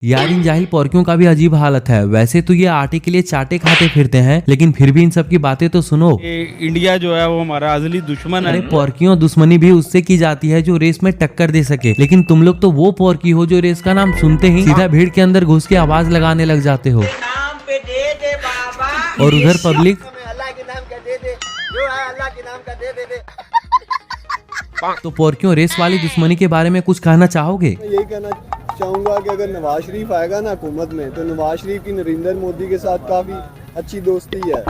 यार इन जाहिल पोर्कियों का भी अजीब हालत है। वैसे तो ये आटे के लिए चाटे खाते फिरते हैं, लेकिन फिर भी इन सब की बातें तो सुनो। इंडिया जो है वो हमारा अजली दुश्मन है। अरे पोर्कियों, दुश्मनी भी उससे की जाती है जो रेस में टक्कर दे सके, लेकिन तुम लोग तो वो पोर्की हो जो रेस का नाम सुनते ही सीधा भीड़ के अंदर घुस के आवाज लगाने लग जाते हो। और उधर पब्लिक तो पोर्कियों, रेस वाली दुश्मनी के बारे में कुछ कहना चाहोगे? मैं यही कहना चाहूँगा कि अगर नवाज शरीफ आएगा ना हुकूमत में, तो नवाज शरीफ की नरेंद्र मोदी के साथ काफ़ी अच्छी दोस्ती है। जब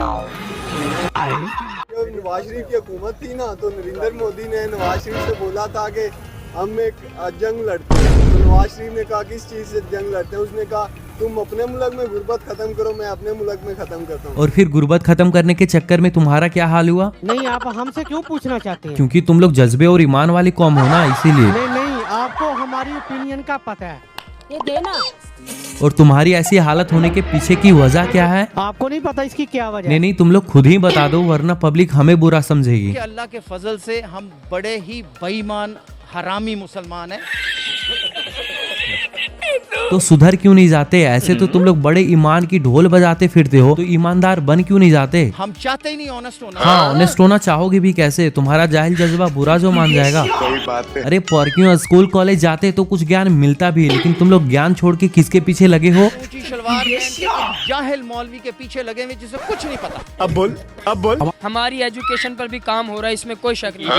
नवाज शरीफ की हुकूमत थी ना, तो नरेंद्र मोदी ने नवाज शरीफ से बोला था कि हम एक जंग लड़ते हैं। तो नवाज शरीफ ने कहा किस चीज़ से जंग लड़ते हैं? उसने कहा तुम अपने मुल्क में गुर्बत खत्म करो, मैं अपने मुल्क में खत्म करता हूँ। और फिर गुर्बत खत्म करने के चक्कर में तुम्हारा क्या हाल हुआ? नहीं, आप हमसे क्यों पूछना चाहते हैं? क्योंकि तुम लोग जज्बे और ईमान वाली कौम हो ना, इसीलिए। नहीं, आपको हमारी ओपिनियन का पता है। ये देना। और तुम्हारी ऐसी हालत होने के पीछे की वजह क्या है? आपको नहीं पता इसकी क्या वजह? नहीं, तुम लोग खुद ही बता दो, वरना पब्लिक हमें बुरा समझेगी। अल्लाह के फजल से हम बड़े ही बेईमान हरामी मुसलमान हैं। तो सुधर क्यों नहीं जाते? ऐसे तो तुम लोग बड़े ईमान की ढोल बजाते फिरते हो, तो ईमानदार बन क्यों नहीं जाते? हम चाहते ही नहीं ऑनेस्ट होना। हाँ, ऑनेस्ट होना चाहोगे भी कैसे? तुम्हारा जाहिल जज्बा बुरा जो मान जाएगा। अरे पोर्कियों, स्कूल कॉलेज जाते तो कुछ ज्ञान मिलता भी, लेकिन तुम लोग ज्ञान छोड़ के किसके पीछे लगे हो? ऊंची शलवार पहन के जाहिल मौलवी के पीछे लगे हुए जिसे कुछ नहीं पता। अब बोल। हमारी एजुकेशन पर भी काम हो रहा है, इसमें कोई शक नहीं।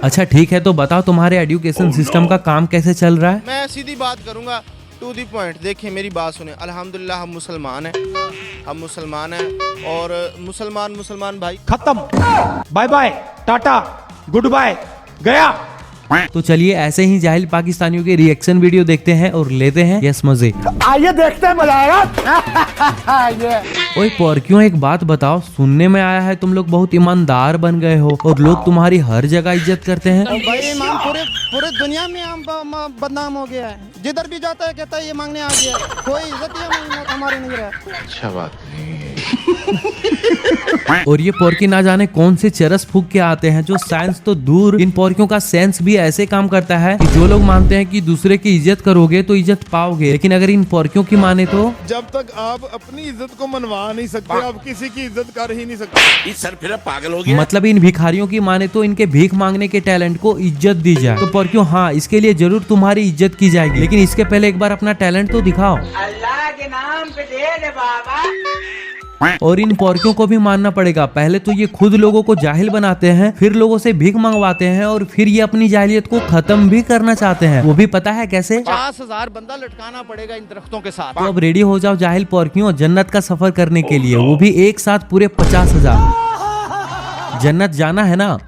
अच्छा ठीक है, तो बताओ तुम्हारे एजुकेशन सिस्टम का काम कैसे चल रहा है? मैं सीधी बात करूंगा, टू दी पॉइंट। देखिए मेरी बात सुने, अल्हम्दुलिल्लाह हम मुसलमान हैं और मुसलमान भाई खत्म, bye bye, tata, good bye, गया। तो चलिए ऐसे ही जाहिल पाकिस्तानियों के रिएक्शन वीडियो देखते हैं और लेते हैं यस मजे। आइए देखते हैं, मजा आएगा। ओए पोर्कियों, एक बात बताओ, सुनने में आया है तुम लोग बहुत ईमानदार बन गए हो और लोग तुम्हारी हर जगह इज्जत करते हैं। भाई ईमान पूरे दुनिया में हम बदनाम हो गया है। जिधर भी जाता है कहता है ये मांगने आ गया, कोई इज्जत ही हमारी नहीं रहा। अच्छा बात नहीं। और ये पोर्की ना जाने कौन से चरस फूक के आते हैं, जो साइंस तो दूर, इन पोर्कियों का सेंस भी ऐसे काम करता है कि जो लोग मानते हैं कि दूसरे की इज्जत करोगे तो इज्जत पाओगे, लेकिन अगर इन पोर्कियों की माने तो जब तक आप अपनी इज्जत को मनवा नहीं सकते, आप किसी की इज्जत कर ही नहीं सकते। इस सर फिर पागल हो गया। मतलब इन भिखारियों की माने तो इनके भीख मांगने के टैलेंट को इज्जत दी जाए। तो पोर्कियों, हाँ, इसके लिए जरूर तुम्हारी इज्जत की जाएगी, लेकिन इसके पहले एक बार अपना टैलेंट तो दिखाओ। अल्लाह के नाम पे दे दे बाबा। और इन पोर्कियों को भी मानना पड़ेगा, पहले तो ये खुद लोगों को जाहिल बनाते हैं, फिर लोगों से भीख मंगवाते हैं, और फिर ये अपनी जाहिलियत को खत्म भी करना चाहते हैं। वो भी पता है कैसे? 50,000 बंदा लटकाना पड़ेगा इन दरख्तों के साथ। तो अब रेडी हो जाओ जाहिल पोर्कियों, जन्नत का सफर करने के लिए, वो भी एक साथ पूरे 50,000। जन्नत जाना है ना?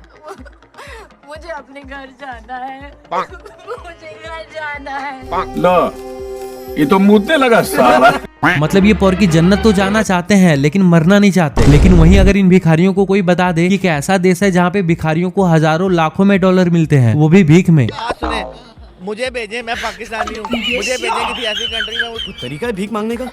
मुझे अपने घर जाना है। मुझे घर जाना है। लो, ये तो मुद्दे लगा साला। मतलब ये पोर्की जन्नत तो जाना चाहते हैं, लेकिन मरना नहीं चाहते। लेकिन वहीं अगर इन भिखारियों को कोई बता दे कि एक ऐसा देश है जहाँ पे भिखारियों को हजारों लाखों में डॉलर मिलते हैं, वो भी भीख में। सुने, मुझे भेजे, मैं पाकिस्तानी हूँ, मुझे भेजे किसी ऐसी कंट्री में। वो तरीका है भीख मांगने का।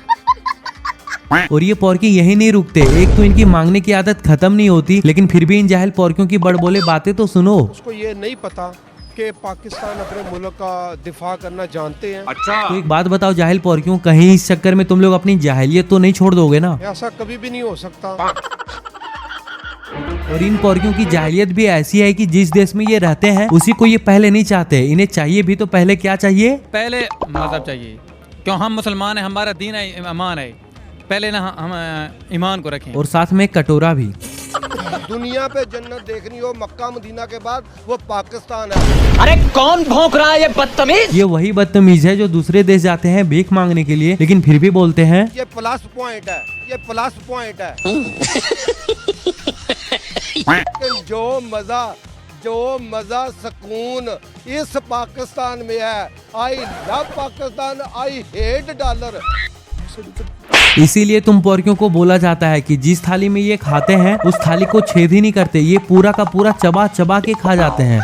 और ये पोर्की यही नहीं रुकते, एक तो इनकी मांगने की आदत खत्म नहीं होती, लेकिन फिर भी इन जाहिल पोर्कियों की बड़बोले बातें तो सुनो। उसको ये नहीं पता कि पाकिस्तान अपने मुल्क का दिफा करना जानते हैं। अच्छा, तो एक बात बताओ जाहिल पोर्कियों, कहीं इस चक्कर में तुम लोग अपनी जाहिलियत तो नहीं छोड़ दोगे ना? ऐसा कभी भी नहीं हो सकता। और इन पोर्कियों की जाहिलियत भी ऐसी है कि जिस देश में ये रहते हैं उसी को ये पहले नहीं चाहते। इन्हें चाहिए भी तो पहले क्या चाहिए? पहले मजहब चाहिए, क्यों हम मुसलमान हैं, हमारा दीन है, ईमान है। पहले ना हम ईमान को रखें। और साथ में कटोरा भी। दुनिया पे जन्नत देखनी हो मक्का मदीना के बाद, वो पाकिस्तान है। अरे कौन भौंक रहा है ये बदतमीज? ये वही बदतमीज है जो दूसरे देश जाते हैं भीख मांगने के लिए, लेकिन फिर भी बोलते हैं ये प्लस पॉइंट है, ये प्लस पॉइंट है। लेकिन जो मजा सुकून इस पाकिस्तान में है। I love Pakistan, I hate dollar. इसीलिए तुम पोर्कियों को बोला जाता है कि जिस थाली में ये खाते हैं उस थाली को छेद ही नहीं करते, ये पूरा का पूरा चबा चबा के खा जाते हैं।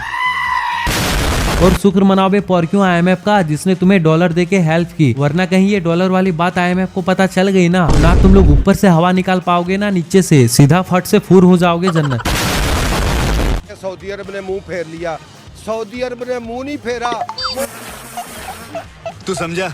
और शुक्र मनाओ पोर्कियों IMF का, जिसने तुम्हें डॉलर देके हेल्प की, वरना कहीं ये डॉलर वाली बात IMF को पता चल गई ना तुम लोग ऊपर से हवा निकाल पाओगे ना नीचे से, सीधा फट से फूर हो जाओगे जन्नत। सऊदी अरब ने मुंह फेर लिया, सऊदी अरब ने मुंह नहीं फेरा। तू समझा?